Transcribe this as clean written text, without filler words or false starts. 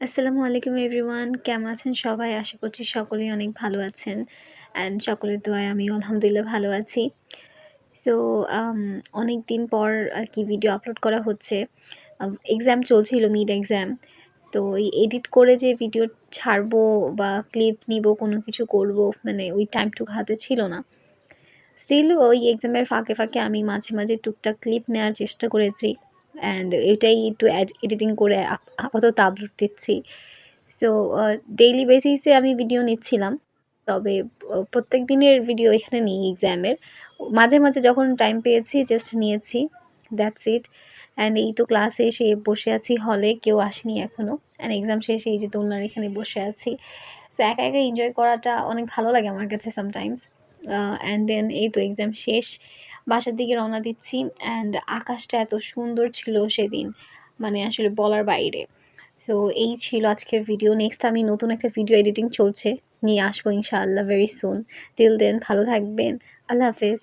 আসসালামু আলাইকুম এভরিওয়ান, কেমন আছেন সবাই? আশা করছি সকলেই অনেক ভালো আছেন অ্যান্ড সকলের দোয়ায় আমিও আলহামদুলিল্লাহ ভালো আছি। সো অনেক দিন পর আর কি ভিডিও আপলোড করা হচ্ছে। এক্সাম চলছিল, মিড এক্সাম। তো এই এডিট করে যে ভিডিও ছাড়বো বা ক্লিপ নিব, কোনো কিছু করব, মানে ওই টাইমটুকু হাতে ছিল না। স্টিল ওই এক্সামের ফাঁকে ফাঁকে আমি মাঝে মাঝে টুকটাক ক্লিপ নেওয়ার চেষ্টা করেছি অ্যান্ড এটাই একটু এডিটিং করে আপাতত আপলোড দিচ্ছি। সো ডেইলি বেসিসে আমি ভিডিও নিচ্ছিলাম, তবে প্রত্যেক দিনের ভিডিও এখানে নেই এক্সামের। মাঝে মাঝে যখন টাইম পেয়েছি জাস্ট নিয়েছি, দ্যাটস ইট। অ্যান্ড এই তো ক্লাসে এসে বসে আছি, হলে কেউ আসেনি এখনও। অ্যান্ড এক্সাম শেষে এই যে দোলনার এখানে বসে আছি। সো একা একা এনজয় করাটা অনেক ভালো লাগে আমার কাছে সামটাইমস। অ্যান্ড দেন এই তো এক্সাম শেষ, বাসার দিকে রওনা দিচ্ছি। অ্যান্ড আকাশটা এত সুন্দর ছিল সেদিন, মানে আসলে বলার বাইরে। সো এই ছিল আজকের ভিডিও। নেক্সট আমি নতুন একটা ভিডিও এডিটিং চলছে, নিয়ে আসবো ইনশাআল্লাহ ভেরি সুন। টিল দেন ভালো থাকবেন। আল্লাহ হাফেজ।